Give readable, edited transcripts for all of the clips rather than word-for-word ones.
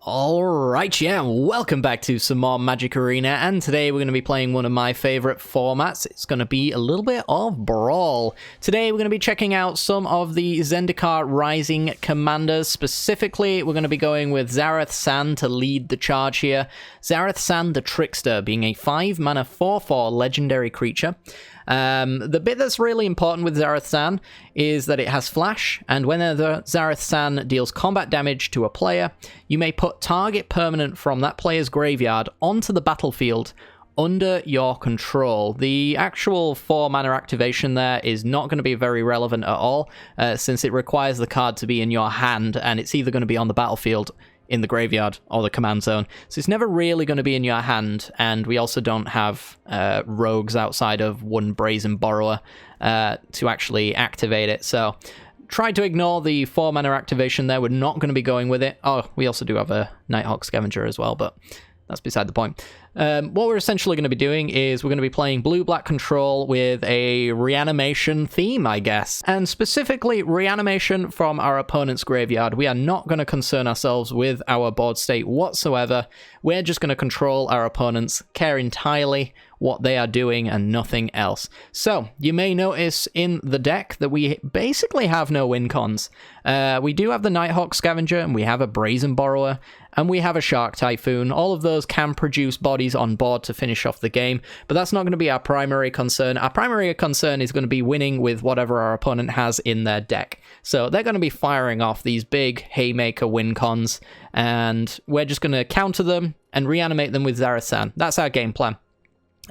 Alright, yeah, welcome back to some more Magic Arena, and today we're going to be playing one of my favourite formats. It's going to be a little bit of Brawl. Today we're going to be checking out some of the Zendikar Rising commanders. Specifically, we're going to be going with Zareth San to lead the charge here. Zareth San the Trickster, being a 5-mana 4/4 legendary creature. The bit that's really important with Zareth San is that it has flash, and whenever Zareth San deals combat damage to a player, you may put target permanent from that player's graveyard onto the battlefield under your control. The actual 4-mana activation there is not going to be very relevant at all, since it requires the card to be in your hand, and it's either going to be on the battlefield, in the graveyard, or the command zone. So it's never really going to be in your hand, and we also don't have rogues outside of one Brazen Borrower to actually activate it. So try to ignore the 4-mana activation there. We're not going to be going with it. Oh, we also do have a Nighthawk Scavenger as well, but that's beside the point. What we're essentially going to be doing is we're going to be playing blue-black control with a reanimation theme, I guess. And specifically, reanimation from our opponent's graveyard. We are not going to concern ourselves with our board state whatsoever. We're just going to control our opponents, care entirely what they are doing and nothing else. So, you may notice in the deck that we basically have no win cons. We do have the Nighthawk Scavenger, and we have a Brazen Borrower, and we have a Shark Typhoon. All of those can produce bodies on board to finish off the game, but that's not going to be our primary concern. Our primary concern is going to be winning with whatever our opponent has in their deck. So they're going to be firing off these big haymaker win cons, and we're just going to counter them and reanimate them with Zareth San. That's our game plan.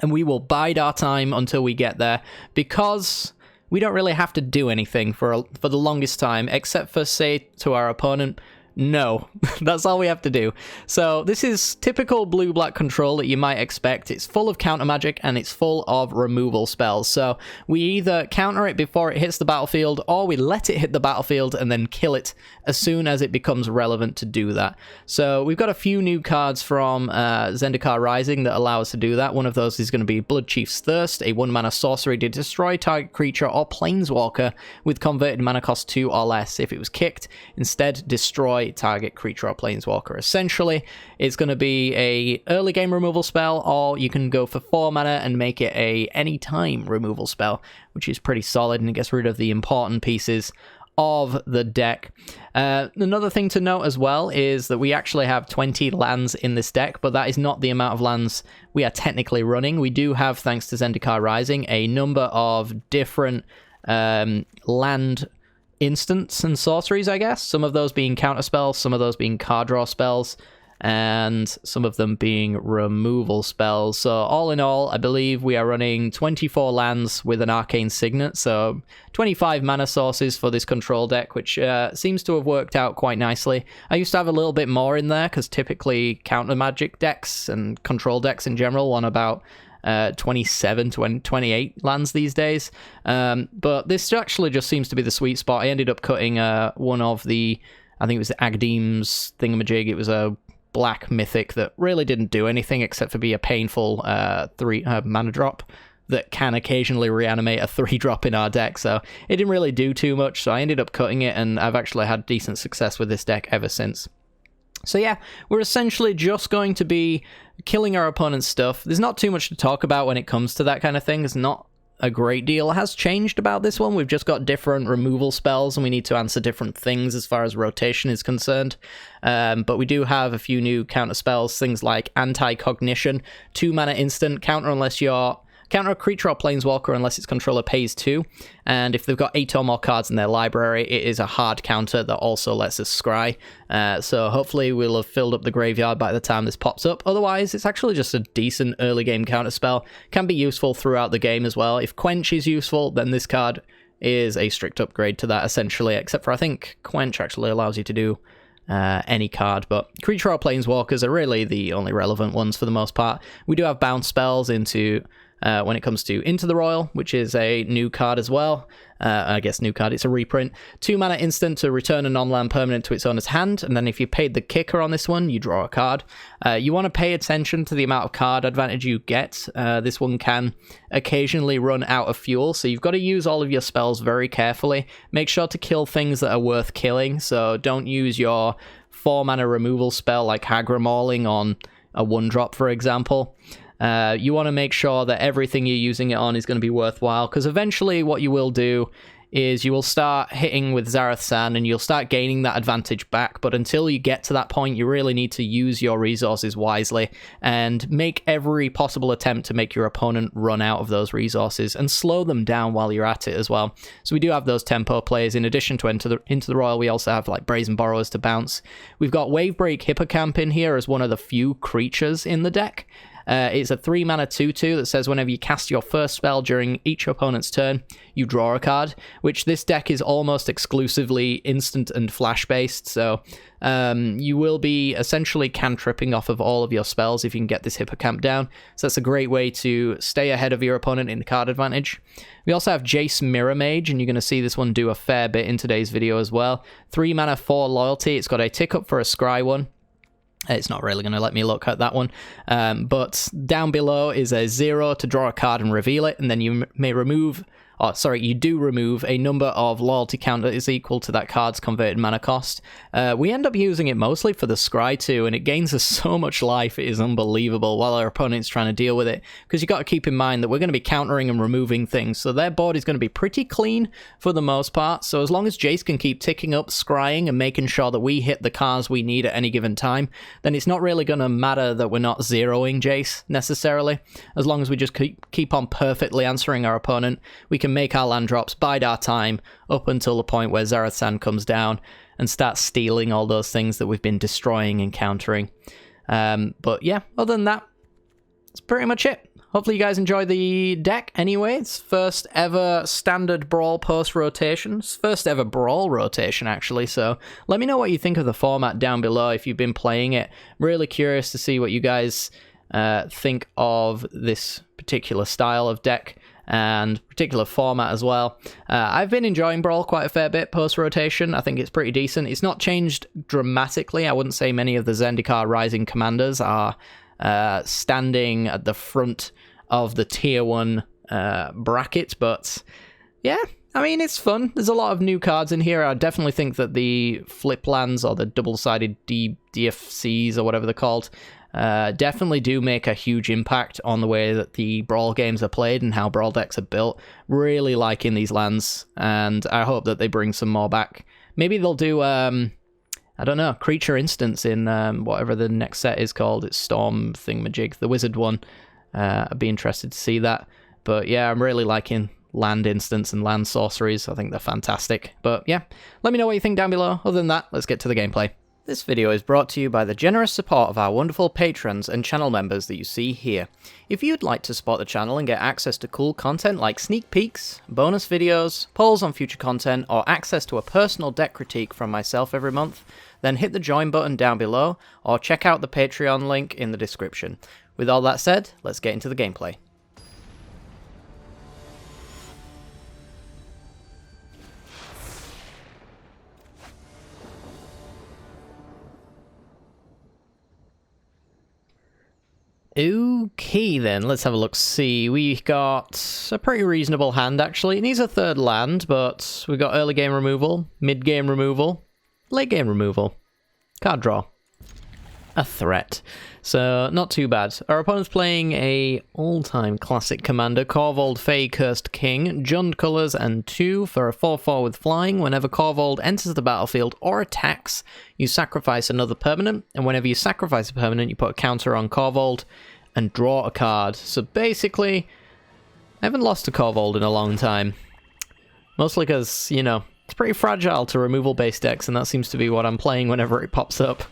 And we will bide our time until we get there, because we don't really have to do anything for the longest time, except for say to our opponent, no. That's all we have to do. So this is typical blue-black control that you might expect. It's full of counter magic, and it's full of removal spells. So we either counter it before it hits the battlefield, or we let it hit the battlefield and then kill it as soon as it becomes relevant to do that. So we've got a few new cards from Zendikar Rising that allow us to do that. One of those is going to be Bloodchief's Thirst, a 1-mana sorcery to destroy target creature or planeswalker with converted mana cost 2 or less. If it was kicked, instead destroy target creature or planeswalker. Essentially, it's going to be a early game removal spell, or you can go for 4 mana and make it a anytime removal spell, which is pretty solid, and it gets rid of the important pieces of the deck. Another thing to note as well is that we actually have 20 lands in this deck, but that is not the amount of lands we are technically running. We do have, thanks to Zendikar Rising, a number of different land instants and sorceries, I guess. Some of those being counter spells, some of those being card draw spells, and some of them being removal spells. So all in all, I believe we are running 24 lands with an Arcane Signet, so 25 mana sources for this control deck, which seems to have worked out quite nicely. I used to have a little bit more in there, because typically counter magic decks and control decks in general want about 27 to 28 lands these days, but this actually just seems to be the sweet spot. I ended up cutting one of the, I think it was the Agdim's thingamajig. It was a black mythic that really didn't do anything except for be a painful 3 mana drop that can occasionally reanimate a 3-drop in our deck, so it didn't really do too much, so I ended up cutting it, and I've actually had decent success with this deck ever since. So yeah, we're essentially just going to be killing our opponent's stuff. There's not too much to talk about when it comes to that kind of thing. There's not a great deal has changed about this one. We've just got different removal spells, and we need to answer different things as far as rotation is concerned. But we do have a few new counter spells, things like Anti-Cognition, 2-mana instant, counter a creature or planeswalker unless its controller pays 2, and if they've got 8 or more cards in their library, it is a hard counter that also lets us scry. So hopefully we'll have filled up the graveyard by the time this pops up. Otherwise, it's actually just a decent early game counter spell. Can be useful throughout the game as well. If Quench is useful, then this card is a strict upgrade to that, essentially, except for I think Quench actually allows you to do any card, but creature or planeswalkers are really the only relevant ones for the most part. We do have bounce spells into when it comes to Into the Royal, which is a new card as well. I guess new card, it's a reprint. 2-mana instant to return a non-land permanent to its owner's hand, and then if you paid the kicker on this one, you draw a card. You want to pay attention to the amount of card advantage you get. This one can occasionally run out of fuel, so you've got to use all of your spells very carefully. Make sure to kill things that are worth killing, so don't use your 4-mana removal spell like Hagra Mauling on a 1-drop, for example, you want to make sure that everything you're using it on is going to be worthwhile, because eventually what you will do is you will start hitting with Zareth-san and you'll start gaining that advantage back, but until you get to that point, you really need to use your resources wisely and make every possible attempt to make your opponent run out of those resources and slow them down while you're at it as well. So we do have those tempo plays. In addition to Into the Royal, we also have like Brazen Borrowers to bounce. We've got Wavebreak Hippocamp in here as one of the few creatures in the deck. It's a 3-mana 2/2 that says whenever you cast your first spell during each opponent's turn, you draw a card, which this deck is almost exclusively instant and flash based, so you will be essentially cantripping off of all of your spells if you can get this Hippocamp down, so that's a great way to stay ahead of your opponent in card advantage. We also have Jace Mirror Mage, and you're going to see this one do a fair bit in today's video as well. 3-mana 4 loyalty, it's got a tick up for a scry one. It's not really going to let me look at that one, but down below is a 0 to draw a card and reveal it, and then you may remove, you do remove a number of loyalty counters equal to that card's converted mana cost. We end up using it mostly for the scry too, and it gains us so much life, it is unbelievable, while our opponent's trying to deal with it, because you've got to keep in mind that we're going to be countering and removing things, so their board is going to be pretty clean for the most part, so as long as Jace can keep ticking up, scrying, and making sure that we hit the cards we need at any given time, then it's not really going to matter that we're not zeroing Jace, necessarily. As long as we just keep on perfectly answering our opponent, we can make our land drops, bide our time, up until the point where Zareth-san comes down and starts stealing all those things that we've been destroying and countering. But yeah, other than that, that's pretty much it. Hopefully you guys enjoy the deck anyway. It's first ever standard Brawl post-rotation. It's first ever Brawl rotation, actually, so let me know what you think of the format down below if you've been playing it. Really curious to see what you guys think of this particular style of deck and particular format as well. I've been enjoying Brawl quite a fair bit post-rotation. I think it's pretty decent. It's not changed dramatically. I wouldn't say many of the Zendikar Rising commanders are standing at the front of the tier 1 bracket, but yeah, I mean, it's fun. There's a lot of new cards in here. I definitely think that the flip lands, or the double-sided DFCs, or whatever they're called, definitely do make a huge impact on the way that the Brawl games are played and how Brawl decks are built. Really liking these lands, and I hope that they bring some more back. Maybe they'll do, I don't know, Creature Instance in whatever the next set is called. It's Storm Thingamajig, the Wizard one. I'd be interested to see that. But yeah, I'm really liking land instants and land sorceries. I think they're fantastic. But yeah, let me know what you think down below. Other than that, let's get to the gameplay. This video is brought to you by the generous support of our wonderful patrons and channel members that you see here. If you'd like to support the channel and get access to cool content like sneak peeks, bonus videos, polls on future content, or access to a personal deck critique from myself every month, then hit the join button down below, or check out the Patreon link in the description. With all that said, let's get into the gameplay. Okay then, let's have a look-see. We got a pretty reasonable hand, actually. It needs a third land, but we got early game removal, mid game removal, late game removal, card draw, a threat. So, not too bad. Our opponent's playing a all-time classic commander, Corvold Fey Cursed King, Jund colors and 2 for a 4/4 with flying. Whenever Corvold enters the battlefield or attacks, you sacrifice another permanent, and whenever you sacrifice a permanent, you put a counter on Corvold and draw a card. So basically, I haven't lost to Corvold in a long time. Mostly because, you know, it's pretty fragile to removal-based decks, and that seems to be what I'm playing whenever it pops up.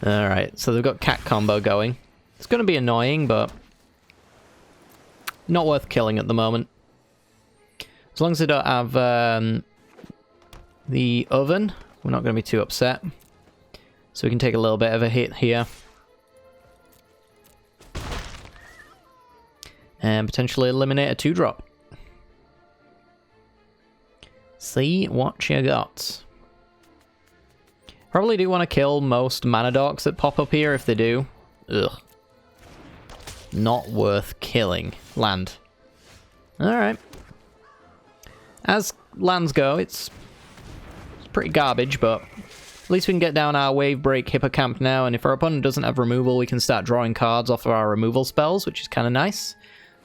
Alright, so they've got cat combo going. It's going to be annoying, but not worth killing at the moment. As long as they don't have the oven, we're not going to be too upset. So we can take a little bit of a hit here. And potentially eliminate a 2-drop. See what you got. Probably do want to kill most mana dorks that pop up here if they do. Ugh. Not worth killing. Land. Alright. As lands go, it's pretty garbage, but least we can get down our Wave Break Hippocamp now, and if our opponent doesn't have removal, we can start drawing cards off of our removal spells, which is kind of nice.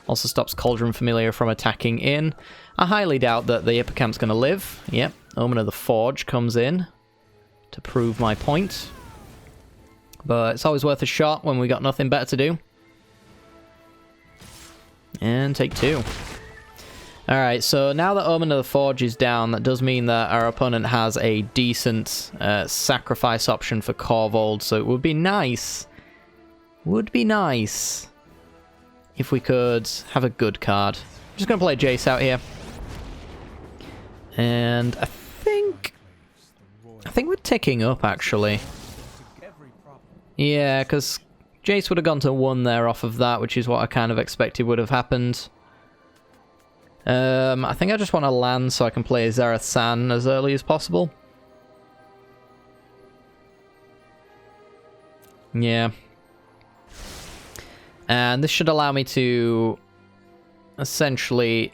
Also stops Cauldron Familiar from attacking in. I highly doubt that the Hippocamp's going to live. Yep, Omen of the Forge comes in to prove my point. But it's always worth a shot when we got nothing better to do. And take 2. Alright, so now that Omen of the Forge is down, that does mean that our opponent has a decent sacrifice option for Corvold, so it would be nice. If we could have a good card. I'm just going to play Jace out here. And I think we're ticking up, actually. Yeah, because Jace would have gone to 1 there off of that, which is what I kind of expected would have happened. I think I just want to land so I can play Zareth San as early as possible. Yeah. And this should allow me to essentially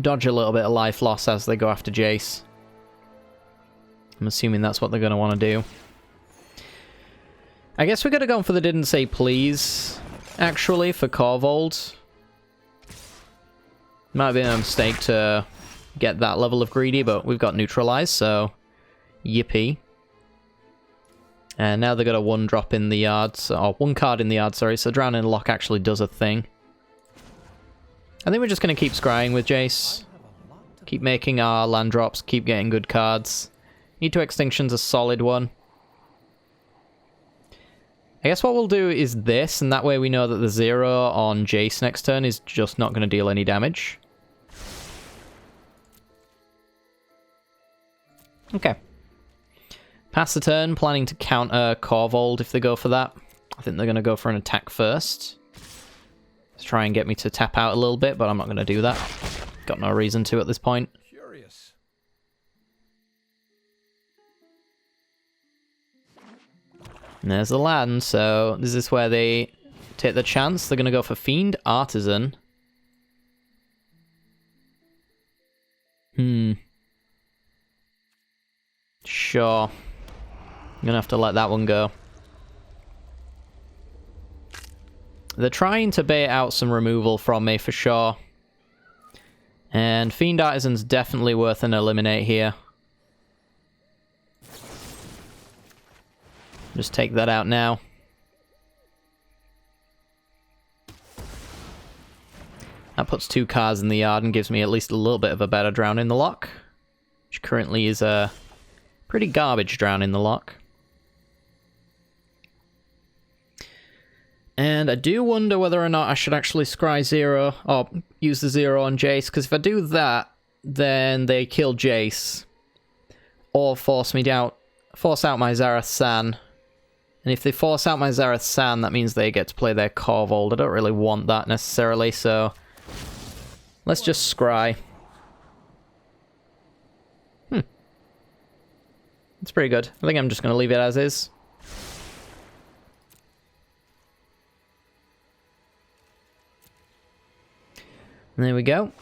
dodge a little bit of life loss as they go after Jace. I'm assuming that's what they're going to want to do. I guess we're going to go for the Didn't Say Please, actually, for Corvold. Might have been a mistake to get that level of greedy, but we've got neutralized, so yippee. And now they've got a 1-drop in the yard, or 1 card in the yard, sorry, so Drowning Lock actually does a thing. I think we're just going to keep scrying with Jace. Keep making our land drops, keep getting good cards. Need to Extinction's a solid one. I guess what we'll do is this, and that way we know that the 0 on Jace next turn is just not going to deal any damage. Okay. Pass the turn, planning to counter Corvold if they go for that. I think they're going to go for an attack first. Let's try and get me to tap out a little bit, but I'm not going to do that. Got no reason to at this point. Curious. And there's the land, so this is where they take the chance. They're going to go for Fiend Artisan. Sure. I'm going to have to let that one go. They're trying to bait out some removal from me for sure. And Fiend Artisan's definitely worth an eliminate here. Just take that out now. That puts 2 cards in the yard and gives me at least a little bit of a better Drown in the Lock. Which currently is a pretty garbage Drown in the Lock. And I do wonder whether or not I should actually scry 0, or use the 0 on Jace, because if I do that, then they kill Jace. Or force out my Zareth San. And if they force out my Zareth San, that means they get to play their Corvold. I don't really want that necessarily, so let's just scry. It's pretty good. I think I'm just going to leave it as is. And there we go.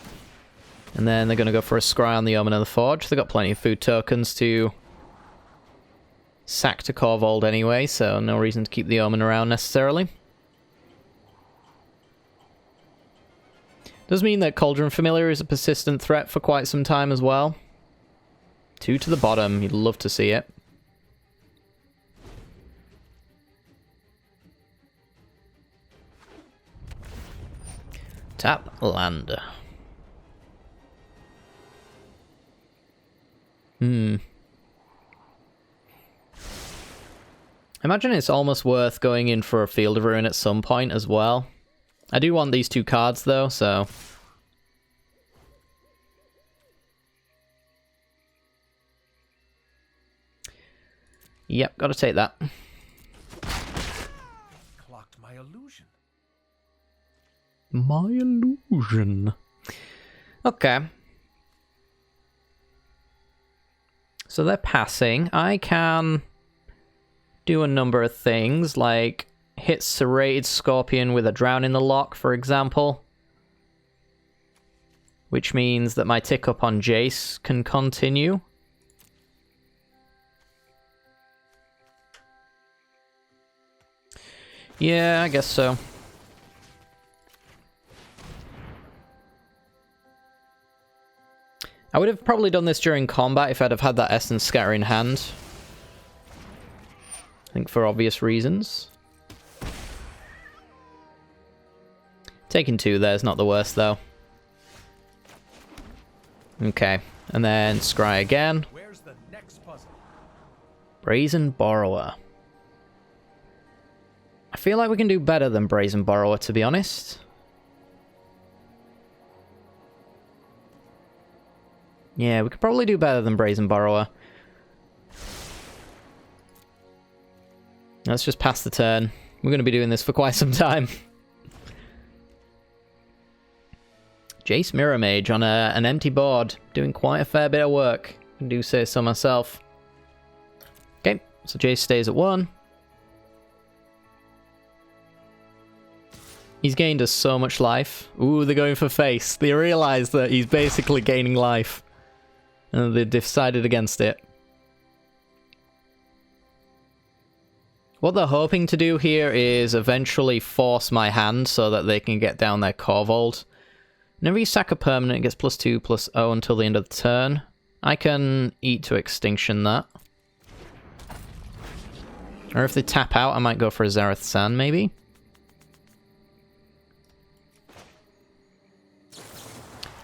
And then they're going to go for a scry on the Omen of the Forge. They've got plenty of food tokens to sack to Corvold anyway, so no reason to keep the Omen around necessarily. Does mean that Cauldron Familiar is a persistent threat for quite some time as well. 2 to the bottom, you'd love to see it. Tap land. I imagine it's almost worth going in for a Field of Ruin at some point as well. I do want these 2 cards though, so... Yep, gotta take that. Clocked my illusion. My illusion. Okay. So they're passing. I can do a number of things, like hit Serrated Scorpion with a Drown in the Lock, for example. Which means that my tick up on Jace can continue. Yeah, I guess so. I would have probably done this during combat if I'd have had that Essence Scatter in hand. I think for obvious reasons. Taking 2 there is not the worst, though. Okay, and then Scry again. Where's the next puzzle? Brazen Borrower. I feel like we can do better than Brazen Borrower, to be honest. Yeah, we could probably do better than Brazen Borrower. Let's just pass the turn. We're going to be doing this for quite some time. Jace Mirror Mage on an empty board. Doing quite a fair bit of work. I do say so myself. Okay, so Jace stays at 1. He's gained us so much life. Ooh, they're going for face. They realise that he's basically gaining life. And they decided against it. What they're hoping to do here is eventually force my hand so that they can get down their Corvold. Whenever you sack a permanent, it gets +2/+0 until the end of the turn. I can eat to extinction that. Or if they tap out, I might go for a Zareth Sand, maybe.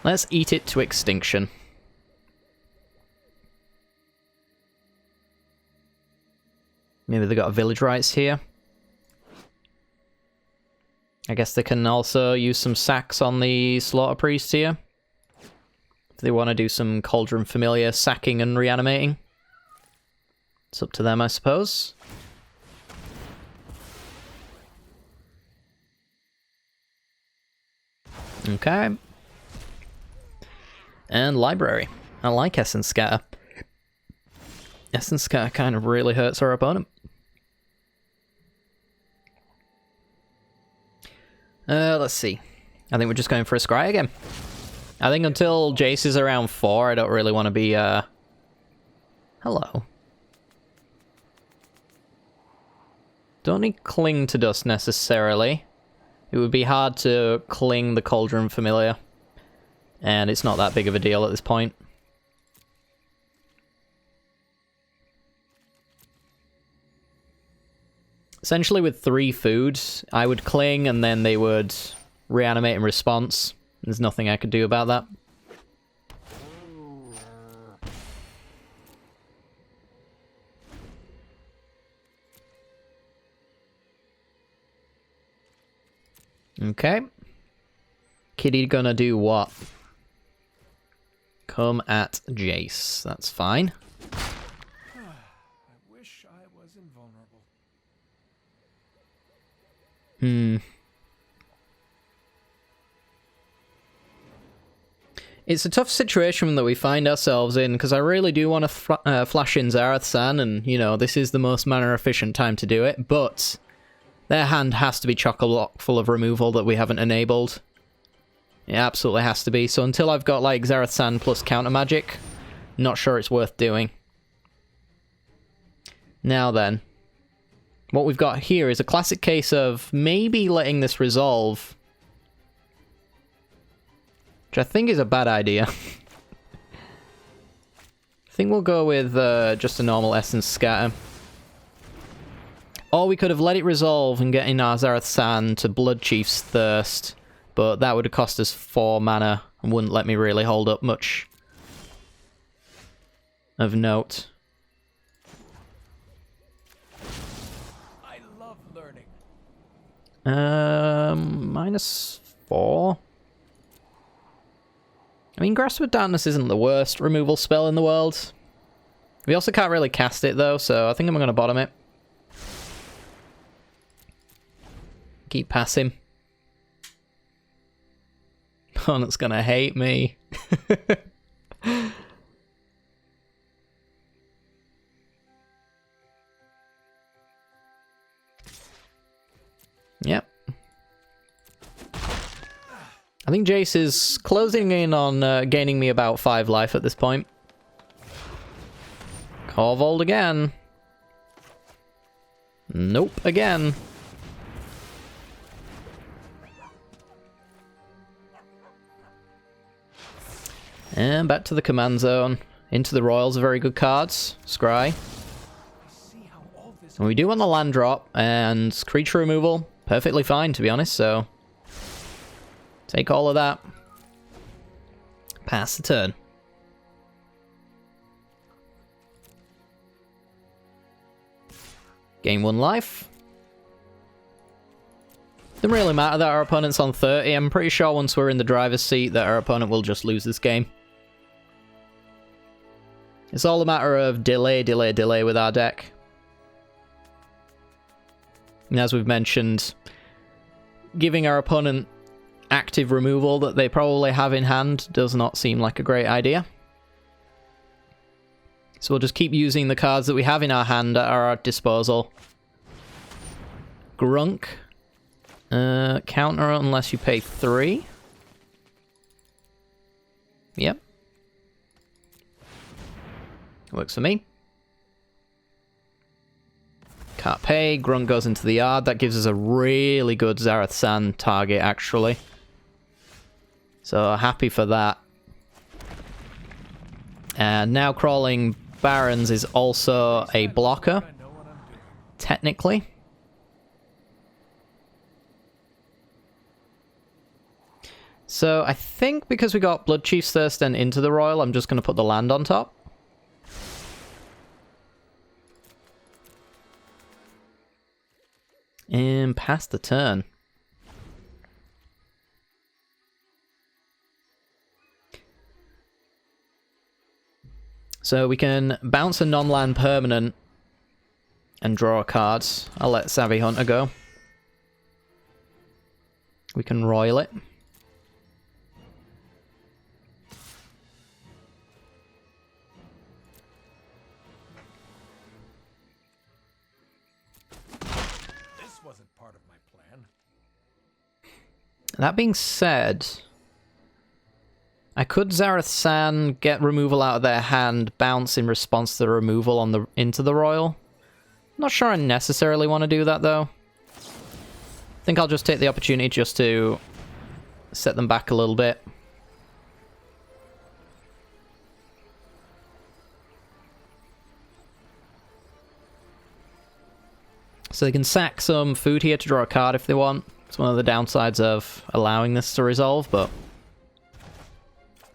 Let's eat it to extinction. Maybe they got a village rights here. I guess they can also use some sacks on the Slaughter Priest here. If they want to do some Cauldron Familiar sacking and reanimating. It's up to them, I suppose. Okay. And Library. I like Essence Scatter. Essence Scatter kind of really hurts our opponent. Let's see. I think we're just going for a Scry again. I think until Jace is around 4, I don't really want to be, Hello. Don't need Cling to Dust necessarily. It would be hard to cling the Cauldron Familiar. And it's not that big of a deal at this point. Essentially with 3 foods, I would cling and then they would reanimate in response. There's nothing I could do about that. Okay. Kitty gonna do what? Come at Jace. That's fine. I wish I was invulnerable. It's a tough situation that we find ourselves in, because I really do want to flash in Zareth San, and, you know, this is the most mana-efficient time to do it, but their hand has to be chock-a-block full of removal that we haven't enabled. It absolutely has to be, so until I've got, like, Zareth San plus counter magic, not sure it's worth doing. Now then. What we've got here is a classic case of maybe letting this resolve, which I think is a bad idea. I think we'll go with just a normal Essence Scatter. Or we could have let it resolve and get in our Zareth San to Blood Chief's Thirst, but that would have cost us 4 mana and wouldn't let me really hold up much of note. -4. I mean, Grasp of Darkness isn't the worst removal spell in the world. We also can't really cast it, though, so I think I'm going to bottom it. Keep passing. Opponent's going to hate me. Yep. I think Jace is closing in on gaining me about 5 life at this point. Corvold again. Nope, again. And back to the command zone. Into the Royals are very good cards. Scry. And we do want the land drop and creature removal. Perfectly fine, to be honest, so... take all of that. Pass the turn. Gain 1 life. Doesn't really matter that our opponent's on 30. I'm pretty sure once we're in the driver's seat that our opponent will just lose this game. It's all a matter of delay, delay, delay with our deck. And as we've mentioned, giving our opponent active removal that they probably have in hand does not seem like a great idea. So we'll just keep using the cards that we have in our hand at our disposal. Grunk. Counter unless you pay 3. Yep. Works for me. Can't pay. Grunt goes into the yard. That gives us a really good Zareth San target, actually. So happy for that. And now crawling Barons is also a blocker, technically. So I think because we got Blood Chief's Thirst and Into the Royal, I'm just going to put the land on top. And pass the turn. So we can bounce a non-land permanent and draw cards. I'll let Savvy Hunter go. We can royal it. This wasn't part of my plan. That being said, I could Zareth San, get removal out of their hand, bounce in response to the removal on the into the Royal. Not sure I necessarily want to do that, though. I think I'll just take the opportunity just to set them back a little bit. So they can sack some food here to draw a card if they want. It's one of the downsides of allowing this to resolve, but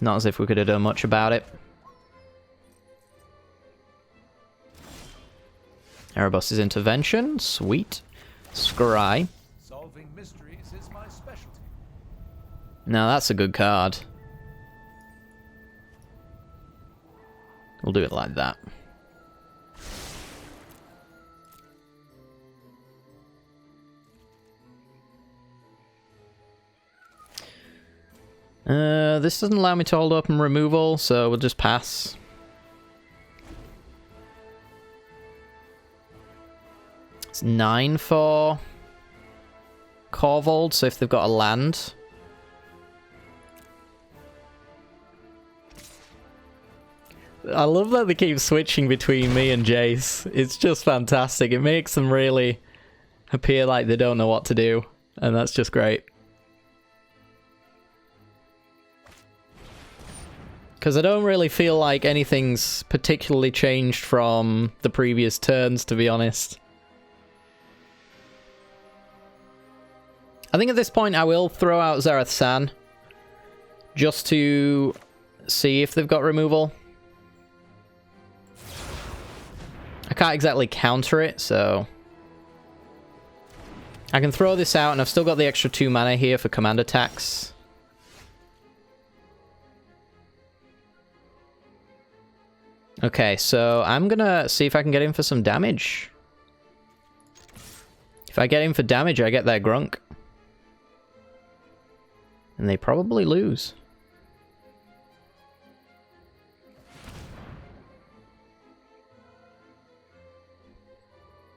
not as if we could have done much about it. Erebos' Intervention. Sweet. Scry. Solving mysteries is my specialty. Now that's a good card. We'll do it like that. This doesn't allow me to hold open removal, so we'll just pass. It's 9 for Corvold, so if they've got a land. I love that they keep switching between me and Jace. It's just fantastic. It makes them really appear like they don't know what to do, and that's just great. Because I don't really feel like anything's particularly changed from the previous turns, to be honest. I think at this point I will throw out Zareth San, just to see if they've got removal. I can't exactly counter it, so I can throw this out, and I've still got the extra 2 mana here for command attacks. Okay, so I'm gonna see if I can get in for some damage. If I get in for damage, I get their Grunk. And they probably lose.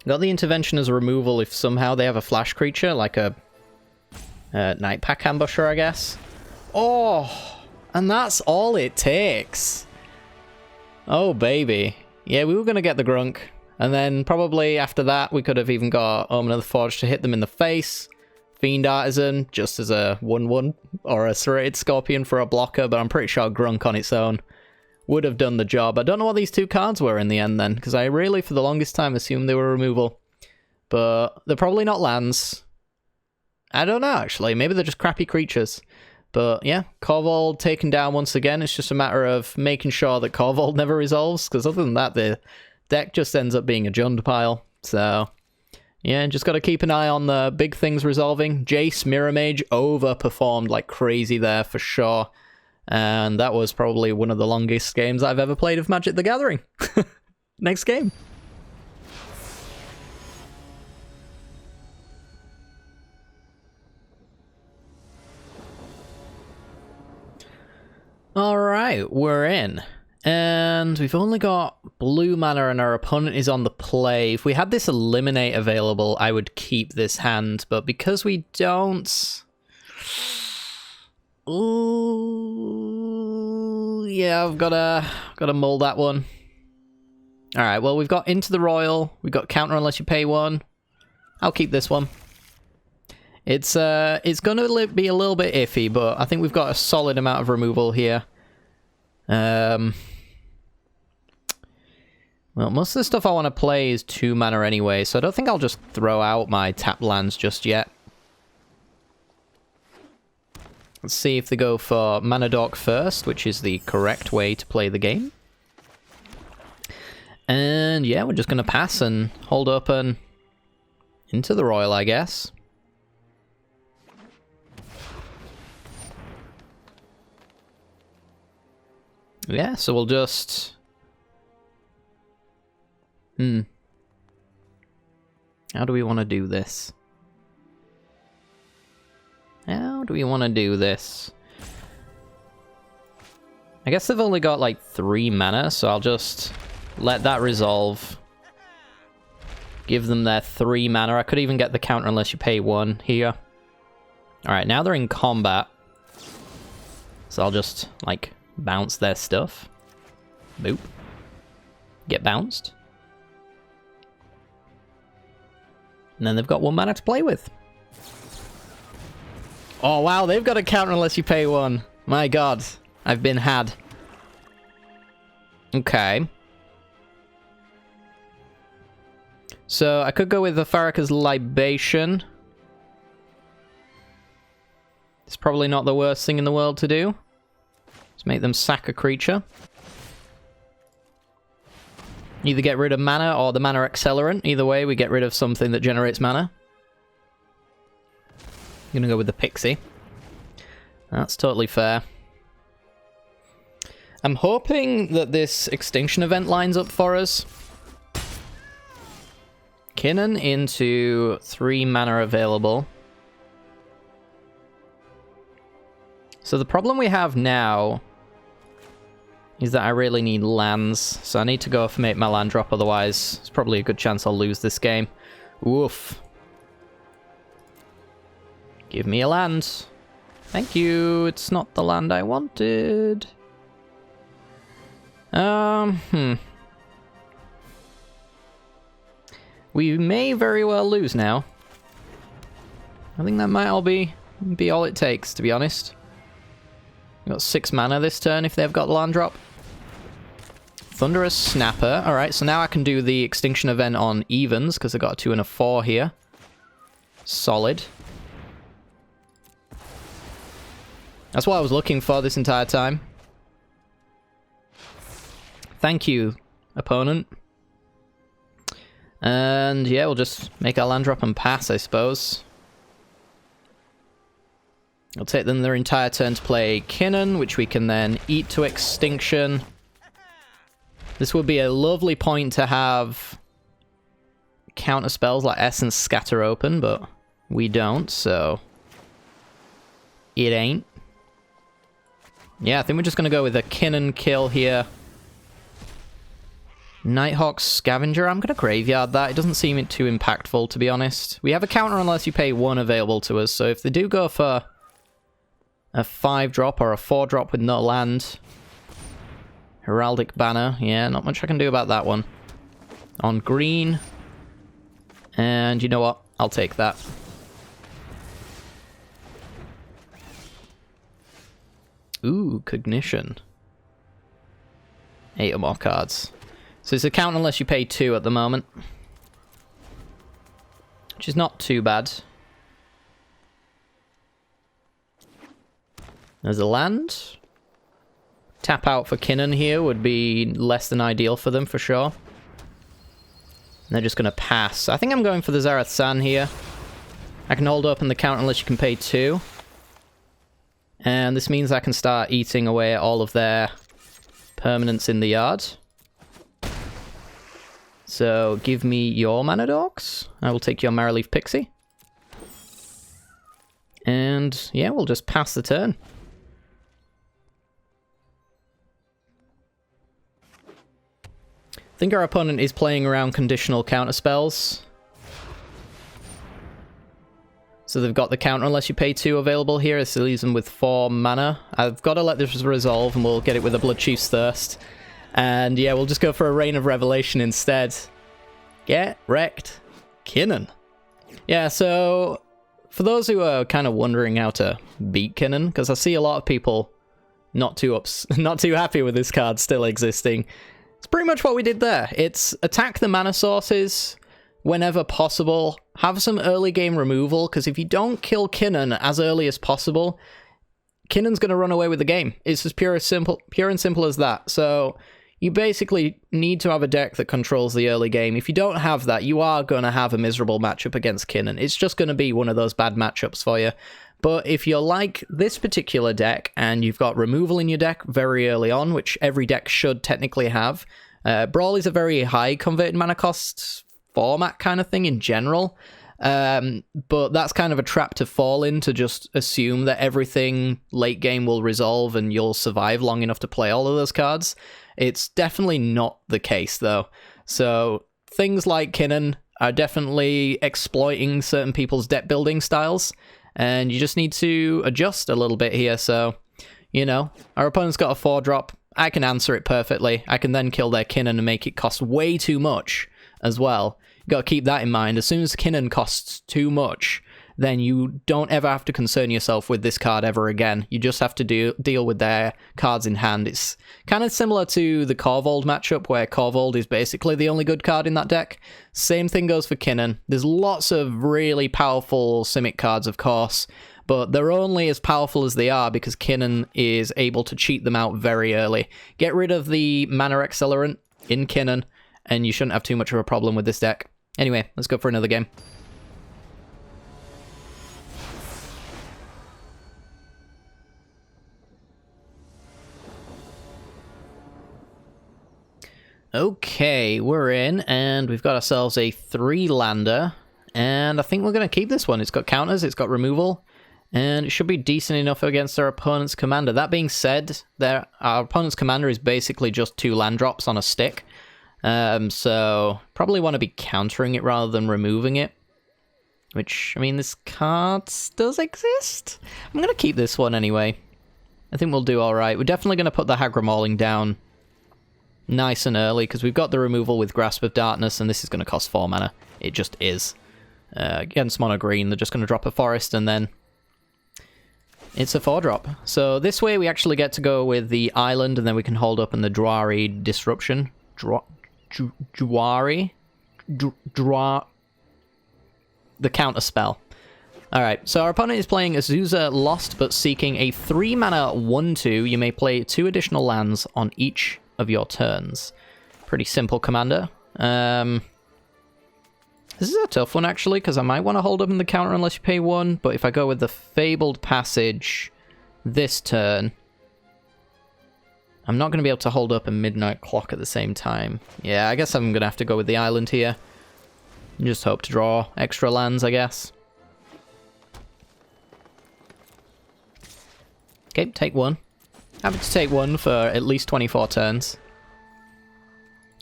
Got the intervention as a removal if somehow they have a flash creature, like a Night Pack Ambusher, I guess. Oh, and that's all it takes. Oh, baby. Yeah, we were going to get the Grunk. And then probably after that, we could have even got Omen of the Forge to hit them in the face. Fiend Artisan just as a 1/1 or a Serrated Scorpion for a blocker, but I'm pretty sure Grunk on its own would have done the job. I don't know what these two cards were in the end then, because I really for the longest time assumed they were removal. But they're probably not lands. I don't know actually, maybe they're just crappy creatures. But yeah, Corvold taken down once again. It's just a matter of making sure that Corvold never resolves, because other than that the deck just ends up being a Jund pile. So yeah, just got to keep an eye on the big things resolving. Jace, Mirror Mage overperformed like crazy there for sure. And that was probably one of the longest games I've ever played of Magic the Gathering. Next game. Alright, we're in. And we've only got blue mana and our opponent is on the play. If we had this Eliminate available, I would keep this hand. But because we don't... Ooh, yeah, I've gotta mull that one. Alright, well, we've got Into the Royal. We've got Counter Unless You Pay 1. I'll keep this one. It's gonna be a little bit iffy, but I think we've got a solid amount of removal here. Well, most of the stuff I want to play is 2 mana anyway, so I don't think I'll just throw out my tap lands just yet. Let's see if they go for Mana Dork first, which is the correct way to play the game. And yeah, we're just going to pass and hold open Into the Royal, I guess. Yeah, so we'll just... How do we want to do this? How do we want to do this? I guess they've only got like 3 mana, so I'll just let that resolve. Give them their 3 mana. I could even get the counter unless you pay 1 here. Alright, now they're in combat. So I'll just, like, bounce their stuff. Boop. Get bounced. And then they've got 1 mana to play with. Oh, wow, they've got a counter unless you pay 1. My god, I've been had. Okay. So, I could go with the Farrakhan's Libation. It's probably not the worst thing in the world to do. Let's make them sack a creature. Either get rid of mana or the mana accelerant. Either way, we get rid of something that generates mana. I'm gonna go with the Pixie. That's totally fair. I'm hoping that this extinction event lines up for us. Kinnan into 3 mana available. So the problem we have now is that I really need lands. So I need to go for make my land drop, otherwise it's probably a good chance I'll lose this game. Woof. Give me a land. Thank you. It's not the land I wanted. We may very well lose now. I think that might all be all it takes, to be honest. We've got 6 mana this turn if they've got land drop. Thunderous Snapper. Alright, so now I can do the extinction event on evens, because I've got a 2 and a 4 here. Solid. That's what I was looking for this entire time. Thank you, opponent. And yeah, we'll just make our land drop and pass, I suppose. It'll take them their entire turn to play Kinnan, which we can then eat to extinction. This would be a lovely point to have counter spells like Essence Scatter open, but we don't, so it ain't. Yeah, I think we're just going to go with a Kinnan kill here. Nighthawk's Scavenger, I'm going to graveyard that. It doesn't seem too impactful, to be honest. We have a counter unless you pay 1 available to us, so if they do go for a 5-drop or a 4-drop with no land. Heraldic Banner, yeah, not much I can do about that one. On green. And you know what? I'll take that. Ooh, Cognition. 8 or more cards. So it's a count unless you pay 2 at the moment. Which is not too bad. There's a land. Tap out for Kinnan here would be less than ideal for them, for sure. And they're just going to pass. I think I'm going for the Zareth San here. I can hold up in the count unless you can pay 2. And this means I can start eating away at all of their permanents in the yard. So give me your mana dorks. I will take your Marrowleaf Pixie. And yeah, we'll just pass the turn. I think our opponent is playing around conditional counter spells. So they've got the counter unless you pay 2 available here. This leaves them with 4 mana. I've got to let this resolve and we'll get it with a Bloodchief's Thirst. And yeah, we'll just go for a Rain of Revelation instead. Get wrecked. Kinnan. Yeah, so for those who are kind of wondering how to beat Kinnan, because I see a lot of people not too happy with this card still existing. It's pretty much what we did there. It's attack the mana sources whenever possible. Have some early game removal, because if you don't kill Kinnan as early as possible, Kinnan's going to run away with the game. It's as pure and simple as that. So you basically need to have a deck that controls the early game. If you don't have that, you are going to have a miserable matchup against Kinnan. It's just going to be one of those bad matchups for you. But if you're like this particular deck, and you've got removal in your deck very early on, which every deck should technically have, Brawl is a very high converted mana cost format kind of thing in general. But that's kind of a trap to fall in, to just assume that everything late game will resolve and you'll survive long enough to play all of those cards. It's definitely not the case, though. So things like Kinnan are definitely exploiting certain people's deck building styles, and you just need to adjust a little bit here. So, you know, our opponent's got a 4-drop. I can answer it perfectly. I can then kill their Kinnan and make it cost way too much as well. You got to keep that in mind. As soon as Kinnan costs too much, then you don't ever have to concern yourself with this card ever again. You just have to deal with their cards in hand. It's kind of similar to the Corvold matchup, where Corvold is basically the only good card in that deck. Same thing goes for Kinnan. There's lots of really powerful Simic cards, of course, but they're only as powerful as they are because Kinnan is able to cheat them out very early. Get rid of the mana accelerant in Kinnan, and you shouldn't have too much of a problem with this deck. Anyway, let's go for another game. Okay, we're in, and we've got ourselves a 3-lander, and I think we're going to keep this one. It's got counters, it's got removal, and it should be decent enough against our opponent's commander. That being said, our opponent's commander is basically just 2 land drops on a stick, so probably want to be countering it rather than removing it, which, I mean, this card does exist. I'm going to keep this one anyway. I think we'll do alright. We're definitely going to put the Hagra Mauling down nice and early, because we've got the removal with Grasp of Darkness, and this is going to cost 4 mana. It just is. Against mono green, they're just going to drop a forest, and then it's a 4-drop. So this way we actually get to go with the island, and then we can hold up in the Dwari Disruption. The counter spell. Alright, so our opponent is playing Azusa Lost, but seeking a 3-mana 1/2. You may play 2 additional lands on each of your turns. Pretty simple commander. This is a tough one, actually, because I might want to hold up in the counter unless you pay 1, but if I go with the Fabled Passage this turn, I'm not going to be able to hold up a Midnight Clock at the same time. Yeah, I guess I'm going to have to go with the island here. Just hope to draw extra lands, I guess. Okay, take 1. Happy to take 1 for at least 24 turns.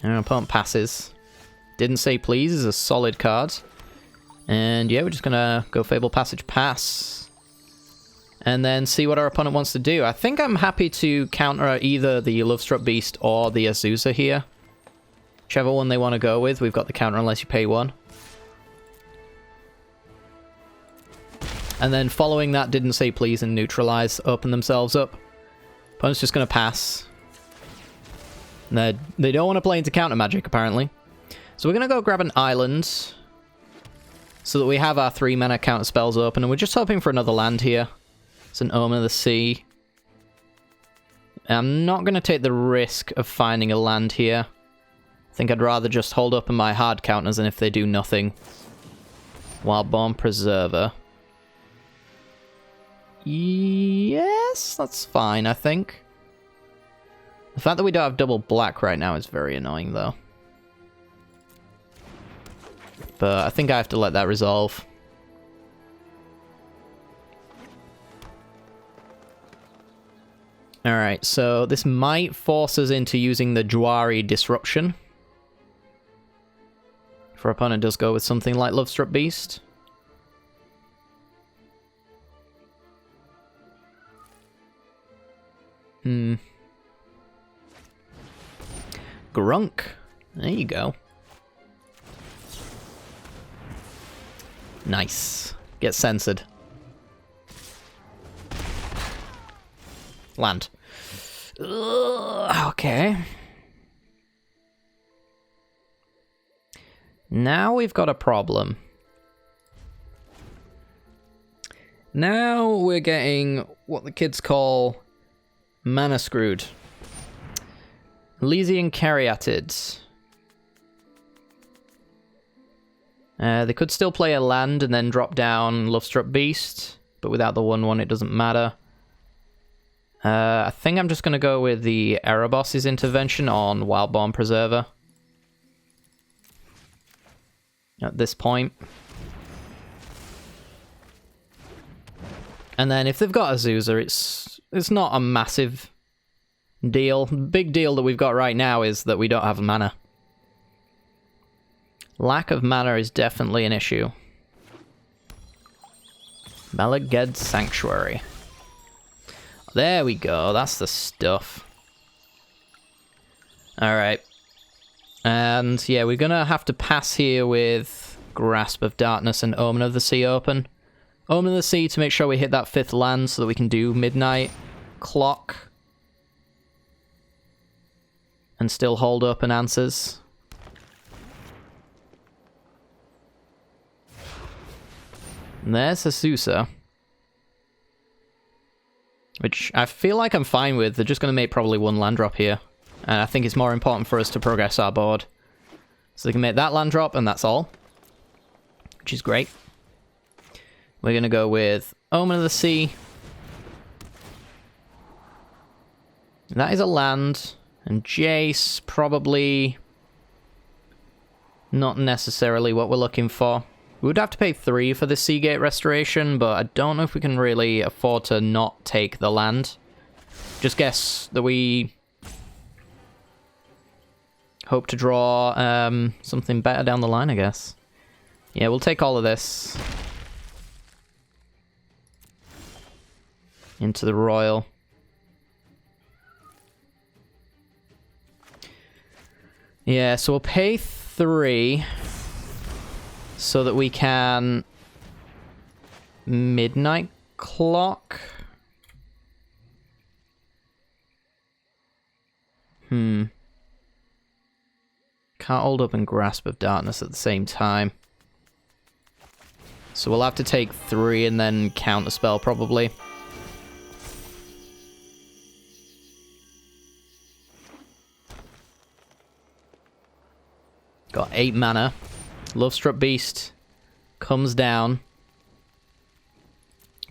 Our opponent passes. Didn't Say Please is a solid card. And yeah, we're just going to go Fabled Passage, pass. And then see what our opponent wants to do. I think I'm happy to counter either the Lovestruck Beast or the Azusa here. Whichever one they want to go with. We've got the counter unless you pay 1. And then following that, Didn't Say Please and Neutralize, open themselves up. Opponent's just going to pass. They don't want to play into counter magic, apparently. So we're going to go grab an island so that we have our 3 mana counter spells open, and we're just hoping for another land here. It's an Omen of the Sea. I'm not going to take the risk of finding a land here. I think I'd rather just hold up in my hard counters, and if they do nothing. Wildborn Preserver. Yes, that's fine, I think. The fact that we don't have double black right now is very annoying, though. But I think I have to let that resolve. Alright, so this might force us into using the Jwari Disruption. If our opponent does go with something like Lovestruck Beast. Grunk. There you go. Nice. Get censored. Land. Okay. Now we've got a problem. Now we're getting what the kids call mana screwed. Elysian Caryatids. They could still play a land and then drop down Lovestruck Beast, but without the 1/1 it doesn't matter. I think I'm just going to go with the Erebos's intervention on Wildborn Preserver. At this point. And then if they've got Azusa, it's not a massive deal. The big deal that we've got right now is that we don't have mana. Lack of mana is definitely an issue. Malaged Sanctuary. There we go, that's the stuff. Alright. And yeah, we're gonna have to pass here with Grasp of Darkness and Omen of the Sea open. Omen of the Sea to make sure we hit that 5th land so that we can do Midnight Clock. And still hold open answers. And there's Azusa. Which I feel like I'm fine with. They're just going to make probably 1 land drop here. And I think it's more important for us to progress our board. So they can make that land drop, and that's all. Which is great. We're going to go with Omen of the Sea. That is a land. And Jace, probably not necessarily what we're looking for. We would have to pay 3 for the Seagate Restoration, but I don't know if we can really afford to not take the land. Just guess that we hope to draw something better down the line, I guess. Yeah, we'll take all of this. Into the Royal. Yeah, so we'll pay 3 so that we can Midnight Clock. Can't hold up and Grasp of Darkness at the same time. So we'll have to take 3 and then counterspell probably. Got 8 mana. Lovestruck Beast comes down.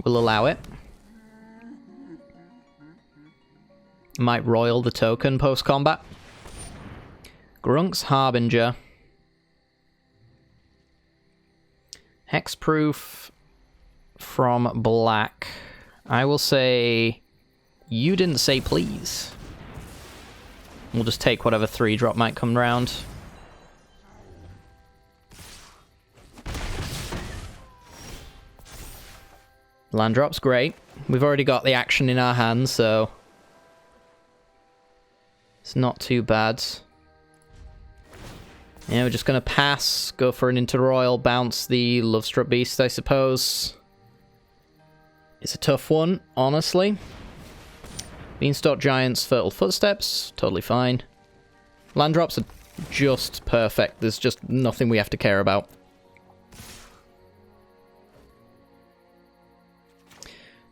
We'll allow it. Might Royal the token post-combat. Grunk's Harbinger. Hexproof from black. I will say... You didn't say please. We'll just take whatever 3-drop might come round. Land drop's great. We've already got the action in our hands, so it's not too bad. Yeah, we're just going to pass, go for an Inter-Royal, bounce the Lovestruck Beast, I suppose. It's a tough one, honestly. Beanstalk Giants, Fertile Footsteps, totally fine. Land drops are just perfect. There's just nothing we have to care about.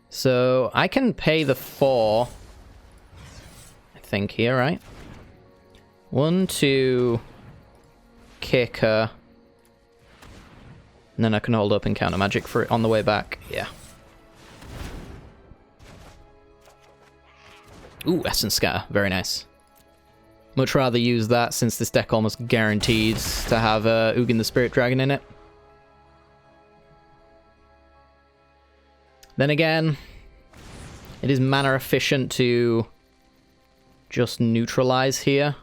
So I can pay the 4, I think, here, right? 1, 2, kicker. And then I can hold up and counter magic for it on the way back. Yeah. Ooh, Essence Scatter. Very nice. Much rather use that since this deck almost guarantees to have Ugin the Spirit Dragon in it. Then again, it is mana efficient to just neutralize here.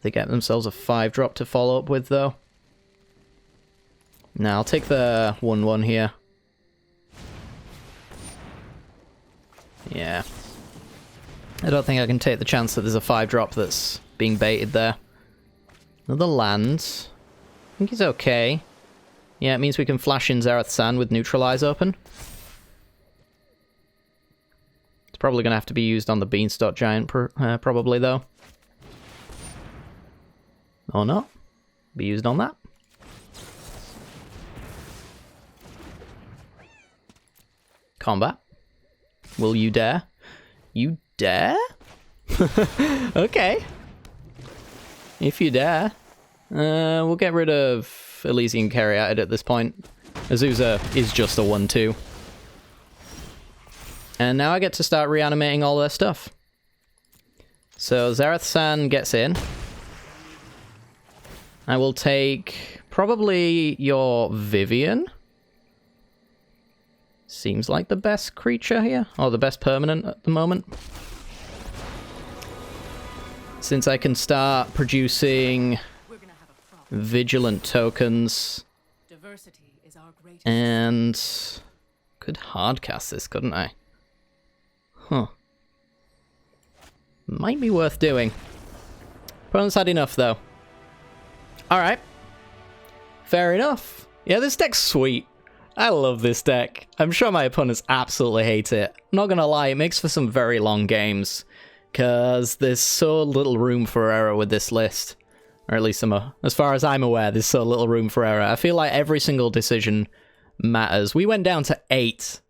They get themselves a 5-drop to follow up with, though. Now, I'll take the 1/1 here. Yeah. I don't think I can take the chance that there's a 5-drop that's being baited there. Another land. I think he's okay. Yeah, it means we can flash in Zareth San with Neutralize open. It's probably going to have to be used on the Beanstalk Giant, probably, though. Or not. Be used on that. Combat. Will you dare? You dare? Okay. If you dare. We'll get rid of Elysian Caryatid at this point. Azusa is just a 1/2. And now I get to start reanimating all their stuff. So Zareth San gets in. I will take probably your Vivian. Seems like the best creature here, or the best permanent at the moment. Since I can start producing Vigilant tokens. And could hardcast this, couldn't I? Huh. Might be worth doing. Opponent's had enough, though. Alright. Fair enough. Yeah, this deck's sweet. I love this deck. I'm sure my opponents absolutely hate it. Not gonna lie, it makes for some very long games. Because there's so little room for error with this list. Or at least as far as I'm aware, there's so little room for error. I feel like every single decision matters. We went down to 8,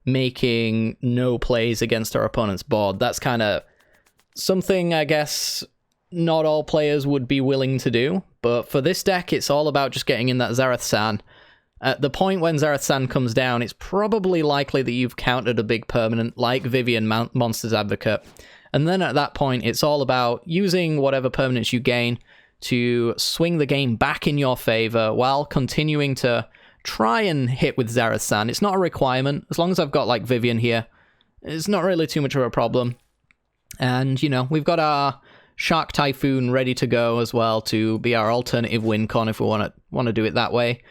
making no plays against our opponent's board. That's kind of something, I guess, not all players would be willing to do. But for this deck, it's all about just getting in that Zareth San. At the point when Zareth San comes down, it's probably likely that you've countered a big permanent like Vivian Monster's Advocate. And then at that point, it's all about using whatever permanents you gain to swing the game back in your favor while continuing to try and hit with Zareth San. It's not a requirement. As long as I've got, like, Vivian here, it's not really too much of a problem. And, you know, we've got our Shark Typhoon ready to go as well to be our alternative win con if we want to do it that way.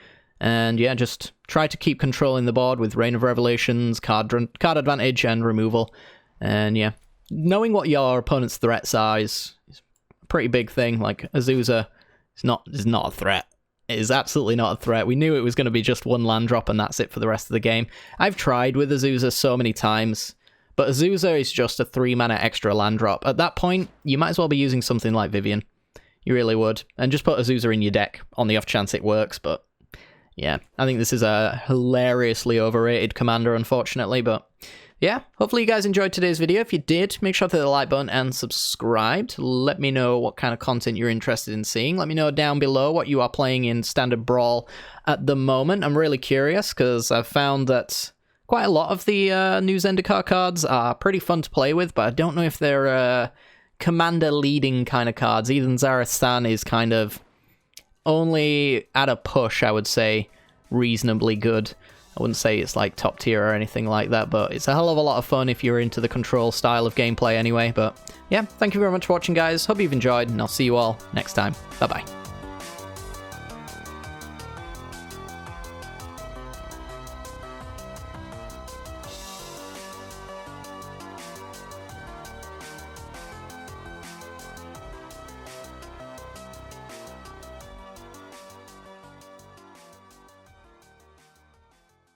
And yeah, just try to keep controlling the board with Reign of Revelations, card advantage, and removal. And yeah, knowing what your opponent's threats are is a pretty big thing. Like, Azusa is not a threat. It is absolutely not a threat. We knew it was going to be just one land drop and that's it for the rest of the game. I've tried with Azusa so many times, but Azusa is just a 3-mana extra land drop. At that point, you might as well be using something like Vivian. You really would. And just put Azusa in your deck on the off chance it works, but yeah, I think this is a hilariously overrated commander, unfortunately, but yeah, hopefully you guys enjoyed today's video. If you did, make sure to hit the like button and subscribe to let me know what kind of content you're interested in seeing. Let me know down below what you are playing in Standard Brawl at the moment. I'm really curious because I've found that quite a lot of the new Zendikar cards are pretty fun to play with, but I don't know if they're commander-leading kind of cards. Even Zareth San is kind of only at a push, I would say, reasonably good. I wouldn't say it's like top tier or anything like that, but it's a hell of a lot of fun if you're into the control style of gameplay anyway. But yeah, thank you very much for watching, guys. Hope you've enjoyed, and I'll see you all next time. Bye-bye.